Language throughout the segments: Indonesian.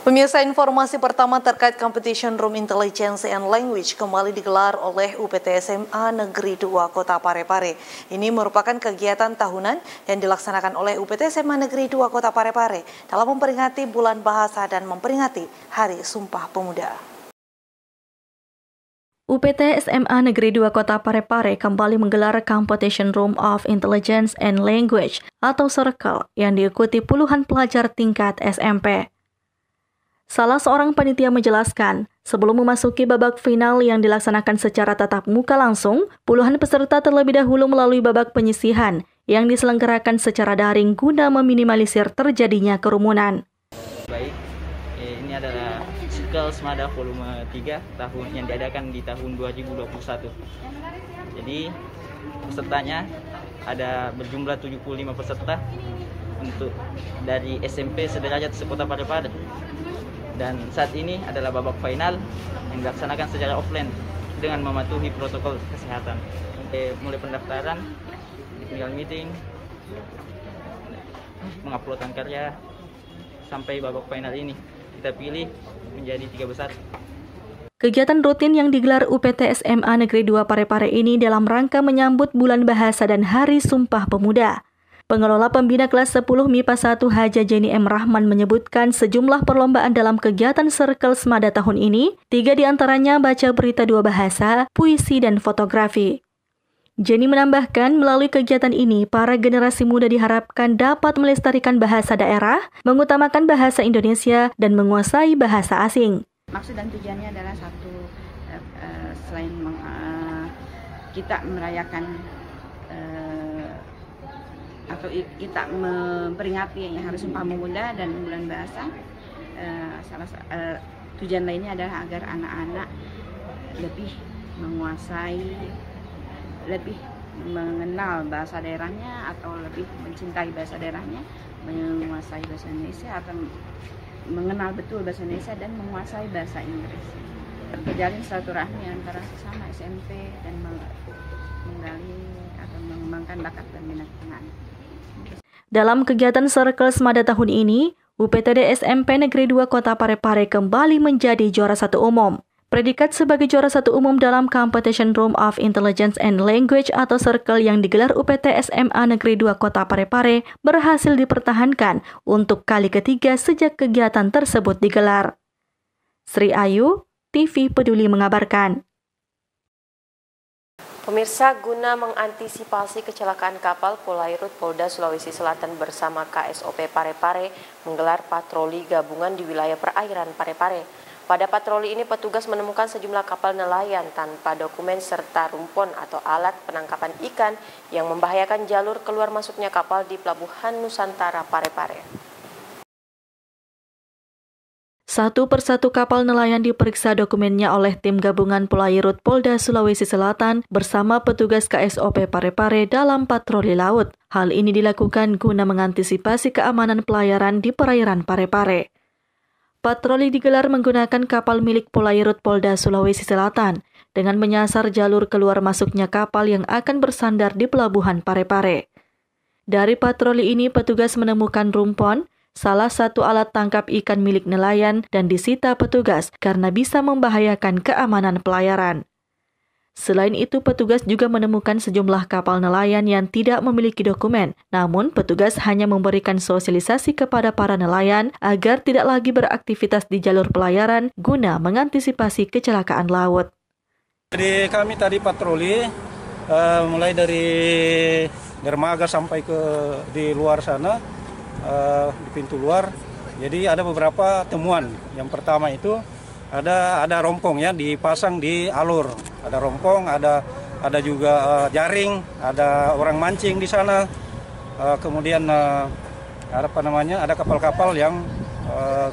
Pemirsa, informasi pertama terkait Competition Room Intelligence and Language kembali digelar oleh UPT SMA Negeri 2 Kota Parepare. Ini merupakan kegiatan tahunan yang dilaksanakan oleh UPT SMA Negeri 2 Kota Parepare dalam memperingati Bulan Bahasa dan memperingati Hari Sumpah Pemuda. UPT SMA Negeri 2 Kota Parepare kembali menggelar Competition Room of Intelligence and Language atau Circle yang diikuti puluhan pelajar tingkat SMP. Salah seorang panitia menjelaskan, sebelum memasuki babak final yang dilaksanakan secara tatap muka langsung, puluhan peserta terlebih dahulu melalui babak penyisihan yang diselenggarakan secara daring guna meminimalisir terjadinya kerumunan. Baik, ini adalah Circle Smada volume 3 tahun yang diadakan di tahun 2021. Jadi pesertanya ada berjumlah 75 peserta untuk dari SMP sederajat sekota Parepare. Dan saat ini adalah babak final yang dilaksanakan secara offline dengan mematuhi protokol kesehatan. Mulai pendaftaran, tinggal meeting, menguploadkan karya, sampai babak final ini kita pilih menjadi 3 besar. Kegiatan rutin yang digelar UPT SMA Negeri 2 Parepare ini dalam rangka menyambut Bulan Bahasa dan Hari Sumpah Pemuda. Pengelola Pembina kelas 10 MIPA 1 Haja Jenny M. Rahman menyebutkan sejumlah perlombaan dalam kegiatan Circle Smada tahun ini, 3 diantaranya baca berita 2 bahasa, puisi, dan fotografi. Jenny menambahkan melalui kegiatan ini, para generasi muda diharapkan dapat melestarikan bahasa daerah, mengutamakan bahasa Indonesia, dan menguasai bahasa asing. Maksud dan tujuannya adalah satu, selain kita merayakan atau kita memperingati Hari Sumpah Pemuda dan Bulan Bahasa, tujuan lainnya adalah agar anak-anak lebih menguasai, lebih mengenal bahasa daerahnya atau lebih mencintai bahasa daerahnya, menguasai bahasa Indonesia atau mengenal betul bahasa Indonesia dan menguasai bahasa Inggris. Terjalin silaturahmi antara sesama SMP dan menggali atau mengembangkan bakat dan minat anak. Dalam kegiatan Circle Smada tahun ini, UPTD SMP Negeri 2 Kota Parepare kembali menjadi juara 1 umum. Predikat sebagai juara 1 umum dalam Competition Room of Intelligence and Language atau Circle yang digelar UPT SMA Negeri 2 Kota Parepare berhasil dipertahankan untuk kali ketiga sejak kegiatan tersebut digelar. Sri Ayu, TV Peduli mengabarkan. Pemirsa, guna mengantisipasi kecelakaan kapal, Polairut Polda Sulawesi Selatan bersama KSOP Parepare menggelar patroli gabungan di wilayah perairan Parepare. Pada patroli ini petugas menemukan sejumlah kapal nelayan tanpa dokumen serta rumpon atau alat penangkapan ikan yang membahayakan jalur keluar masuknya kapal di Pelabuhan Nusantara Parepare. Satu persatu kapal nelayan diperiksa dokumennya oleh tim gabungan Polairut Polda Sulawesi Selatan bersama petugas KSOP Parepare dalam patroli laut. Hal ini dilakukan guna mengantisipasi keamanan pelayaran di perairan Parepare. Patroli digelar menggunakan kapal milik Polairut Polda Sulawesi Selatan dengan menyasar jalur keluar masuknya kapal yang akan bersandar di Pelabuhan Parepare. Dari patroli ini petugas menemukan rumpon, salah satu alat tangkap ikan milik nelayan, dan disita petugas karena bisa membahayakan keamanan pelayaran. Selain itu, petugas juga menemukan sejumlah kapal nelayan yang tidak memiliki dokumen, namun petugas hanya memberikan sosialisasi kepada para nelayan agar tidak lagi beraktivitas di jalur pelayaran guna mengantisipasi kecelakaan laut. Jadi kami tadi patroli mulai dari dermaga sampai ke di luar sana, di pintu luar. Jadi ada beberapa temuan. Yang pertama itu ada rompong ya dipasang di alur. Ada rompong, ada juga jaring, ada orang mancing di sana. Kemudian ada kapal-kapal yang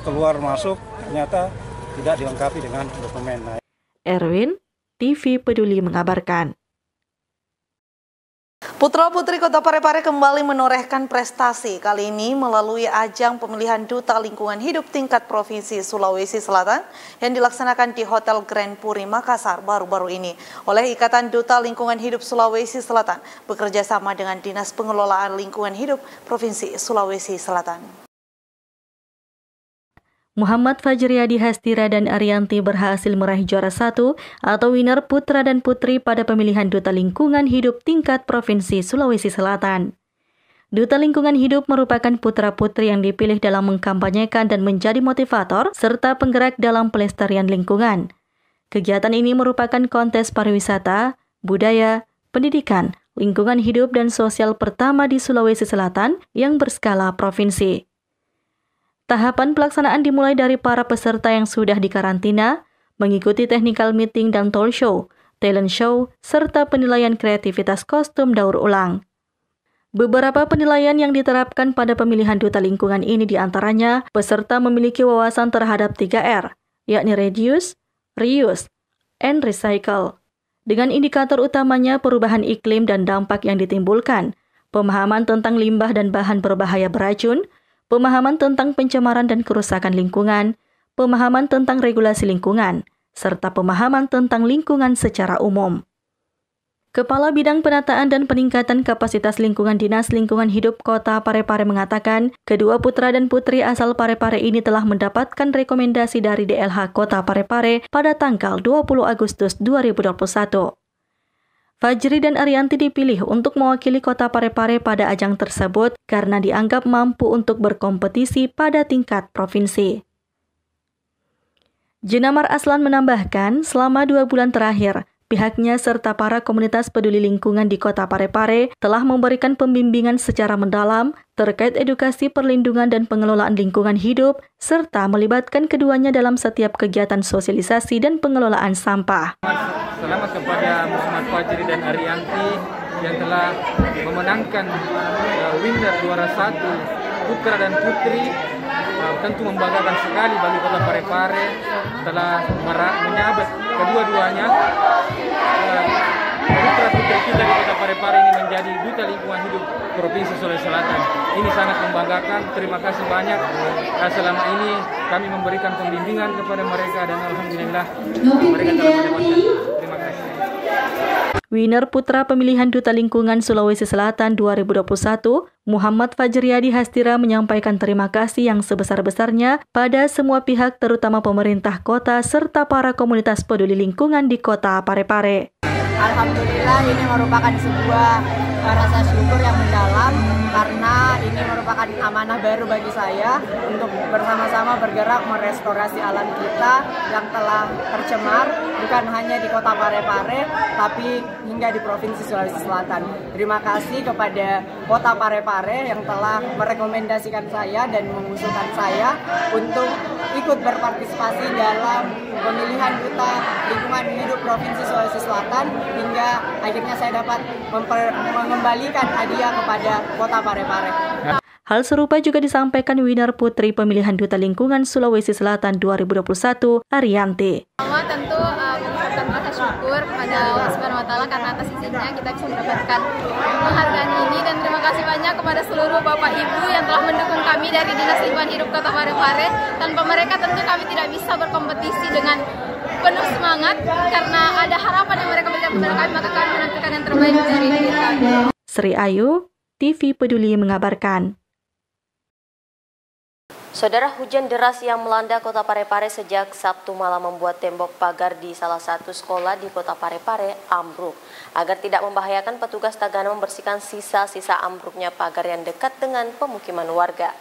keluar masuk ternyata tidak dilengkapi dengan dokumen. Erwin, TV Peduli mengabarkan. Putra-putri Kota Parepare kembali menorehkan prestasi, kali ini melalui ajang pemilihan Duta Lingkungan Hidup tingkat Provinsi Sulawesi Selatan yang dilaksanakan di Hotel Grand Puri Makassar baru-baru ini oleh Ikatan Duta Lingkungan Hidup Sulawesi Selatan bekerja sama dengan Dinas Pengelolaan Lingkungan Hidup Provinsi Sulawesi Selatan. Muhammad Fajriyadi Hastira dan Arianti berhasil meraih juara 1 atau winner putra dan putri pada pemilihan Duta Lingkungan Hidup tingkat Provinsi Sulawesi Selatan. Duta Lingkungan Hidup merupakan putra-putri yang dipilih dalam mengkampanyekan dan menjadi motivator serta penggerak dalam pelestarian lingkungan. Kegiatan ini merupakan kontes pariwisata, budaya, pendidikan, lingkungan hidup dan sosial pertama di Sulawesi Selatan yang berskala provinsi. Tahapan pelaksanaan dimulai dari para peserta yang sudah dikarantina, mengikuti technical meeting dan talk show, talent show, serta penilaian kreativitas kostum daur ulang. Beberapa penilaian yang diterapkan pada pemilihan Duta Lingkungan ini diantaranya peserta memiliki wawasan terhadap 3R, yakni reduce, reuse, and recycle. Dengan indikator utamanya perubahan iklim dan dampak yang ditimbulkan, pemahaman tentang limbah dan bahan berbahaya beracun, pemahaman tentang pencemaran dan kerusakan lingkungan, pemahaman tentang regulasi lingkungan, serta pemahaman tentang lingkungan secara umum. Kepala Bidang Penataan dan Peningkatan Kapasitas Lingkungan Dinas Lingkungan Hidup Kota Parepare mengatakan, kedua putra dan putri asal Parepare ini telah mendapatkan rekomendasi dari DLH Kota Parepare pada tanggal 20 Agustus 2021. Fajri dan Arianti dipilih untuk mewakili Kota Parepare pada ajang tersebut karena dianggap mampu untuk berkompetisi pada tingkat provinsi. Jenamar Aslan menambahkan, selama 2 bulan terakhir, pihaknya serta para komunitas peduli lingkungan di Kota Parepare telah memberikan pembimbingan secara mendalam terkait edukasi perlindungan dan pengelolaan lingkungan hidup, serta melibatkan keduanya dalam setiap kegiatan sosialisasi dan pengelolaan sampah. Selamat kepada Muhammad Fajri dan Arianti yang telah memenangkan winner juara 1 putra dan putri. Tentu membanggakan sekali bagi Kota Parepare telah menyabet kedua-duanya putra-putri kita di Kota Parepare ini menjadi Duta Lingkungan Hidup Provinsi Sulawesi Selatan. Ini sangat membanggakan. Terima kasih banyak. Selama ini kami memberikan pembimbingan kepada mereka dan alhamdulillah mereka telah mendapatkan. Terima kasih. Winner Putra Pemilihan Duta Lingkungan Sulawesi Selatan 2021, Muhammad Fajriyadi Hastira menyampaikan terima kasih yang sebesar-besarnya pada semua pihak terutama pemerintah kota serta para komunitas peduli lingkungan di Kota Parepare. Alhamdulillah ini merupakan sebuah rasa syukur yang mendalam karena ini merupakan amanah baru bagi saya untuk bersama-sama bergerak merestorasi alam kita yang telah tercemar bukan hanya di Kota Parepare tapi hingga di Provinsi Sulawesi Selatan. Terima kasih kepada Kota Parepare yang telah merekomendasikan saya dan mengusulkan saya untuk ikut berpartisipasi dalam pemilihan Duta Lingkungan Hidup Provinsi Sulawesi Selatan hingga akhirnya saya dapat mengembalikan hadiah kepada Kota Parepare. Hal serupa juga disampaikan winner putri pemilihan Duta Lingkungan Sulawesi Selatan 2021, Arianti. Pertama tentu mengucapkan rasa syukur kepada Allah Subhanahu wa Ta'ala karena atas izinnya kita bisa mendapatkan penghargaan ini, dan terima kasih banyak kepada seluruh Bapak Ibu yang telah mendukung kami dari Dinas Lingkungan Hidup Kota Parepare. Tanpa mereka tentu kami tidak bisa berkompetisi dengan penuh semangat karena ada harapan yang mereka berikan kepada kami, maka kami menentukan yang terbaik dari diri kami. Sri Ayu, TV Peduli mengabarkan. Saudara, hujan deras yang melanda Kota Parepare sejak Sabtu malam membuat tembok pagar di salah satu sekolah di Kota Parepare ambruk. Agar tidak membahayakan, petugas Tagana membersihkan sisa-sisa ambruknya pagar yang dekat dengan pemukiman warga.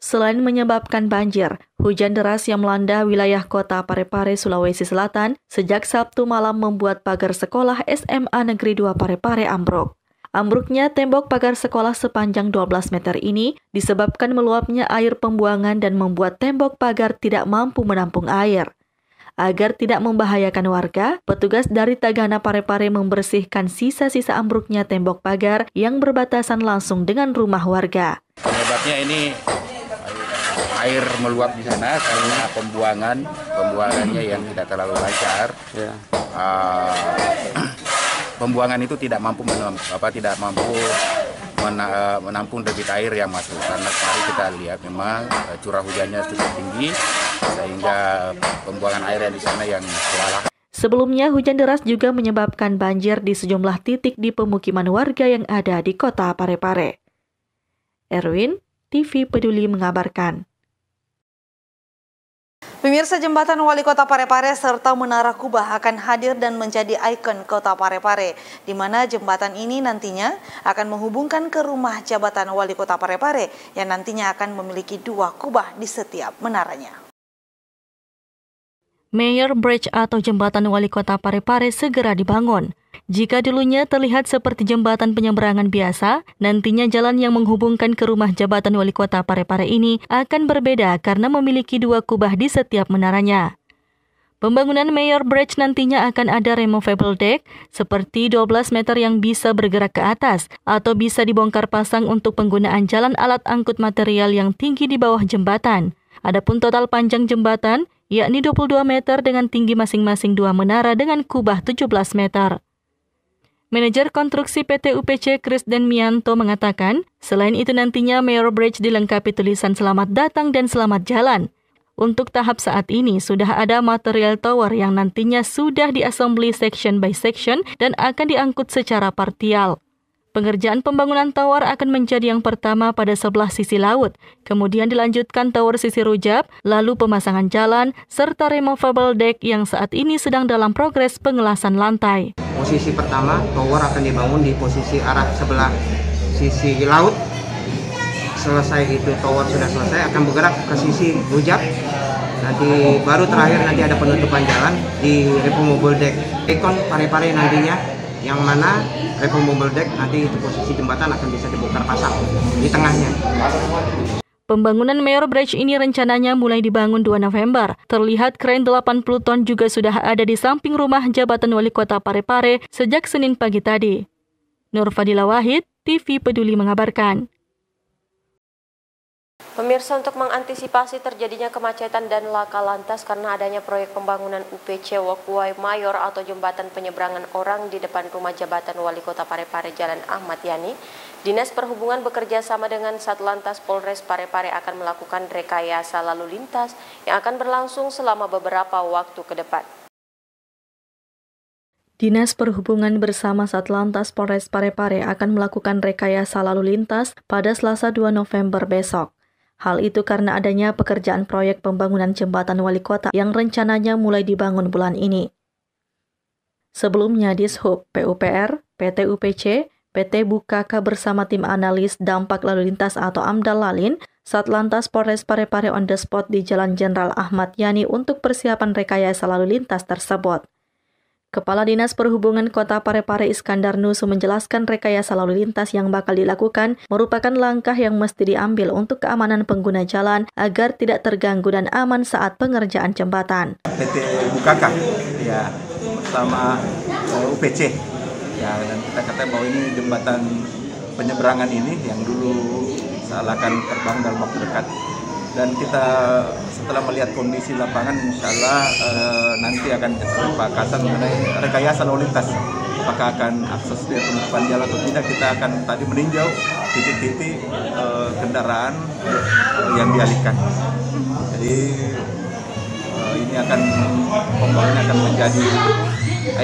Selain menyebabkan banjir, hujan deras yang melanda wilayah Kota Parepare, Sulawesi Selatan sejak Sabtu malam membuat pagar sekolah SMA Negeri 2 Parepare ambruk. Ambruknya tembok pagar sekolah sepanjang 12 meter ini disebabkan meluapnya air pembuangan dan membuat tembok pagar tidak mampu menampung air. Agar tidak membahayakan warga, petugas dari Tagana Parepare membersihkan sisa-sisa ambruknya tembok pagar yang berbatasan langsung dengan rumah warga. Penyebabnya ini air meluap di sana karena pembuangannya yang tidak terlalu lancar. Pembuangan itu tidak mampu menampung debit air yang masuk, karena kemarin kita lihat memang curah hujannya cukup tinggi sehingga pembuangan air yang di sana yang kewalahan. Sebelumnya, hujan deras juga menyebabkan banjir di sejumlah titik di pemukiman warga yang ada di Kota Parepare. Erwin, TV Peduli mengabarkan. Pemirsa, jembatan Wali Kota Parepare serta Menara Kubah akan hadir dan menjadi ikon Kota Parepare, di mana jembatan ini nantinya akan menghubungkan ke rumah jabatan Wali Kota Parepare yang nantinya akan memiliki 2 kubah di setiap menaranya. Mayor Bridge atau jembatan Wali Kota Parepare segera dibangun. Jika dulunya terlihat seperti jembatan penyeberangan biasa, nantinya jalan yang menghubungkan ke rumah jabatan Wali Kota Parepare ini akan berbeda karena memiliki 2 kubah di setiap menaranya. Pembangunan Mayor Bridge nantinya akan ada removable deck seperti 12 meter yang bisa bergerak ke atas atau bisa dibongkar pasang untuk penggunaan jalan alat angkut material yang tinggi di bawah jembatan. Adapun total panjang jembatan yakni 22 meter dengan tinggi masing-masing 2 menara dengan kubah 17 meter. Manajer konstruksi PT UPC Krisden Mianto mengatakan, selain itu nantinya Mayor Bridge dilengkapi tulisan selamat datang dan selamat jalan. Untuk tahap saat ini sudah ada material tower yang nantinya sudah diassembly section by section dan akan diangkut secara partial. Pengerjaan pembangunan tower akan menjadi yang pertama pada sebelah sisi laut, kemudian dilanjutkan tower sisi rujab, lalu pemasangan jalan, serta removable deck yang saat ini sedang dalam progres pengelasan lantai. Posisi pertama, tower akan dibangun di posisi arah sebelah sisi laut. Selesai itu tower sudah selesai, akan bergerak ke sisi rujab. Nanti baru terakhir nanti ada penutupan jalan di removable deck. Ikon Parepare nantinya, yang mana removable deck nanti itu posisi jembatan akan bisa dibongkar pasang di tengahnya. Pembangunan Mayor Bridge ini rencananya mulai dibangun 2 November. Terlihat kren 80 ton juga sudah ada di samping rumah jabatan Wali Kota Parepare sejak Senin pagi tadi. Nur Fadila Wahid, TV Peduli mengabarkan. Pemirsa, untuk mengantisipasi terjadinya kemacetan dan laka lantas karena adanya proyek pembangunan UPC Walkway Mayor atau jembatan penyeberangan orang di depan rumah jabatan Wali Kota Parepare Jalan Ahmad Yani, Dinas Perhubungan bekerja sama dengan Satlantas Polres Parepare akan melakukan rekayasa lalu lintas yang akan berlangsung selama beberapa waktu ke depan. Dinas Perhubungan bersama Satlantas Polres Parepare akan melakukan rekayasa lalu lintas pada Selasa 2 November besok. Hal itu karena adanya pekerjaan proyek pembangunan jembatan Wali Kota yang rencananya mulai dibangun bulan ini. Sebelumnya Dishub, PUPR, PT UPC, PT Bukaka bersama tim analis dampak lalu lintas atau AMDAL Lalin, Satlantas Polres Parepare on the spot di Jalan Jenderal Ahmad Yani untuk persiapan rekayasa lalu lintas tersebut. Kepala Dinas Perhubungan Kota Parepare Iskandar Nusu menjelaskan rekayasa lalu lintas yang bakal dilakukan merupakan langkah yang mesti diambil untuk keamanan pengguna jalan agar tidak terganggu dan aman saat pengerjaan jembatan. PT Bukaka ya bersama UPC ya, dan kita katakan bahwa ini jembatan penyeberangan ini yang dulu akan terbangun dalam waktu dekat. Dan kita setelah melihat kondisi lapangan, insya Allah nanti akan kesepakatan mengenai rekayasa lalu lintas. Apakah akan akses dari penutupan jalan atau tidak, kita akan tadi meninjau titik-titik kendaraan yang dialihkan. Jadi ini akan pembangunan akan menjadi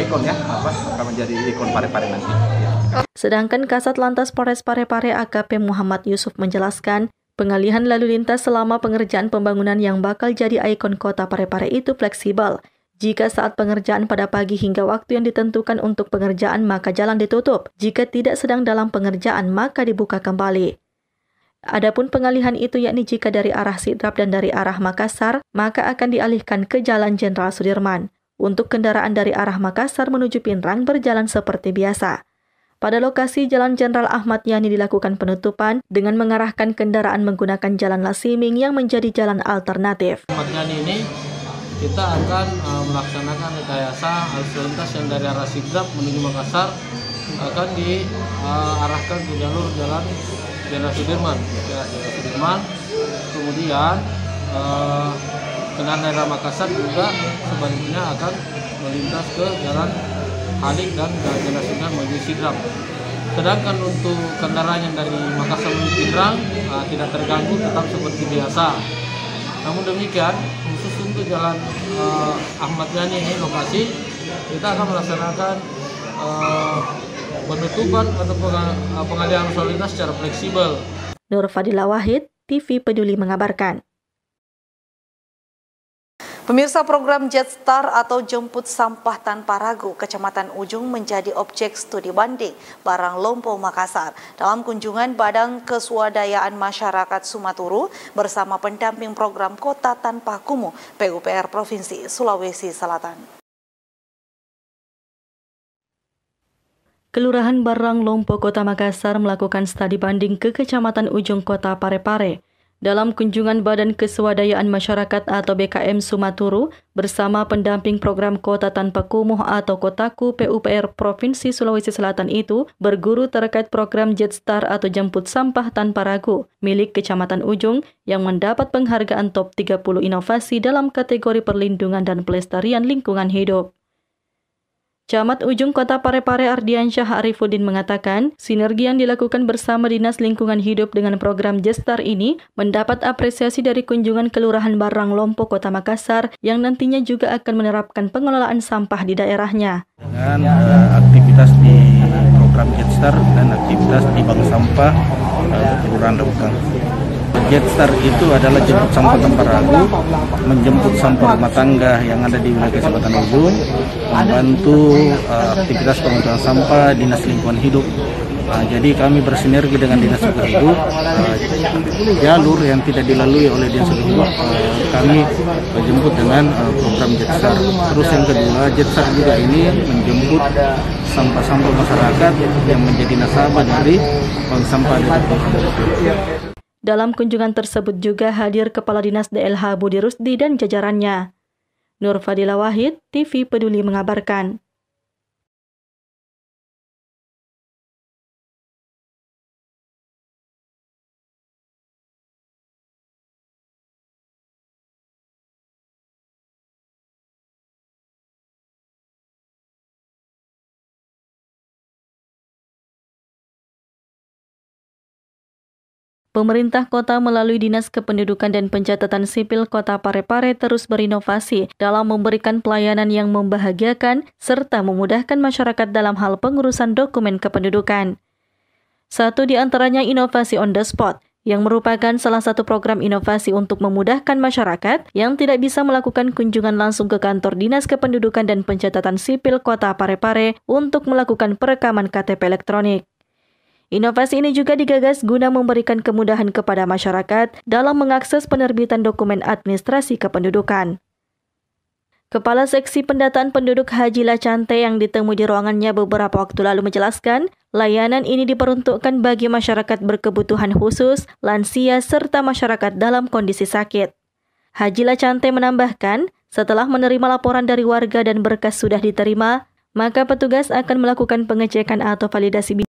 ikon ya, akan menjadi ikon Parepare nanti. Ya. Sedangkan Kasat Lantas Polres Parepare AKP Muhammad Yusuf menjelaskan, pengalihan lalu lintas selama pengerjaan pembangunan yang bakal jadi ikon Kota Parepare itu fleksibel. Jika saat pengerjaan pada pagi hingga waktu yang ditentukan untuk pengerjaan maka jalan ditutup. Jika tidak sedang dalam pengerjaan maka dibuka kembali. Adapun pengalihan itu yakni jika dari arah Sidrap dan dari arah Makassar maka akan dialihkan ke Jalan Jenderal Sudirman. Untuk kendaraan dari arah Makassar menuju Pinrang berjalan seperti biasa. Pada lokasi Jalan Jenderal Ahmad Yani dilakukan penutupan dengan mengarahkan kendaraan menggunakan jalan Lasiming yang menjadi jalan alternatif. Ahmad Yani ini kita akan melaksanakan rekayasa arus lintas yang dari arah Sidrap menuju Makassar akan diarahkan ke jalur Jalan Jenderal Sudirman. Kemudian kendaraan daerah Makassar juga sebaliknya akan melintas ke Jalan Halim dan Jenderal Sudirman menuju Sidrap. Sedangkan untuk kendaraan yang dari Makassar menuju Pinrang tidak terganggu, tetap seperti biasa. Namun demikian, khusus untuk Jalan Ahmad Yani ini lokasi, kita akan melaksanakan penutupan atau pengalihan arus lalu lintas secara fleksibel. Nur Fadila Wahid, TV Peduli mengabarkan. Pemirsa, program Jetstar atau Jemput Sampah Tanpa Ragu Kecamatan Ujung menjadi objek studi banding Barang Lompo Makassar dalam kunjungan Badan Keswadayaan Masyarakat Sumaturu bersama pendamping program Kota Tanpa Kumuh PUPR Provinsi Sulawesi Selatan. Kelurahan Barang Lompo Kota Makassar melakukan studi banding ke Kecamatan Ujung Kota Parepare. Dalam kunjungan Badan Keswadayaan Masyarakat atau BKM Sumaturu bersama pendamping program Kota Tanpa Kumuh atau Kotaku PUPR Provinsi Sulawesi Selatan itu berguru terkait program Jetstar atau Jemput Sampah Tanpa Ragu milik Kecamatan Ujung yang mendapat penghargaan top 30 inovasi dalam kategori perlindungan dan pelestarian lingkungan hidup. Camat Ujung Kota Parepare Ardiansyah Arifuddin mengatakan, sinergi yang dilakukan bersama Dinas Lingkungan Hidup dengan program Jetstar ini mendapat apresiasi dari kunjungan Kelurahan Barang Lompo Kota Makassar yang nantinya juga akan menerapkan pengelolaan sampah di daerahnya. Dengan aktivitas di program Jetstar dan aktivitas di bank sampah Kelurahan Rembang. Jetstar itu adalah jemput sampah tanpa ragu, menjemput sampah rumah tangga yang ada di wilayah Kecamatan Ujung, membantu aktivitas pengelolaan sampah Dinas Lingkungan Hidup. Jadi kami bersinergi dengan Dinas Lingkungan Hidup, jalur yang tidak dilalui oleh Dinas Lingkungan Hidup kami menjemput dengan program Jetstar. Terus yang kedua, Jetstar juga ini menjemput sampah-sampah masyarakat yang menjadi nasabah dari bank sampah dari Dalam kunjungan tersebut juga hadir Kepala Dinas DLH Budi Rusdi dan jajarannya. Nur Fadila Wahid, TV Peduli mengabarkan. Pemerintah kota melalui Dinas Kependudukan dan Pencatatan Sipil Kota Parepare terus berinovasi dalam memberikan pelayanan yang membahagiakan serta memudahkan masyarakat dalam hal pengurusan dokumen kependudukan. Satu di antaranya inovasi on the spot, yang merupakan salah satu program inovasi untuk memudahkan masyarakat yang tidak bisa melakukan kunjungan langsung ke kantor Dinas Kependudukan dan Pencatatan Sipil Kota Parepare untuk melakukan perekaman KTP elektronik. Inovasi ini juga digagas guna memberikan kemudahan kepada masyarakat dalam mengakses penerbitan dokumen administrasi kependudukan. Kepala Seksi Pendataan Penduduk Haji Lacante yang ditemui di ruangannya beberapa waktu lalu menjelaskan, layanan ini diperuntukkan bagi masyarakat berkebutuhan khusus, lansia, serta masyarakat dalam kondisi sakit. Haji Lacante menambahkan, setelah menerima laporan dari warga dan berkas sudah diterima, maka petugas akan melakukan pengecekan atau validasi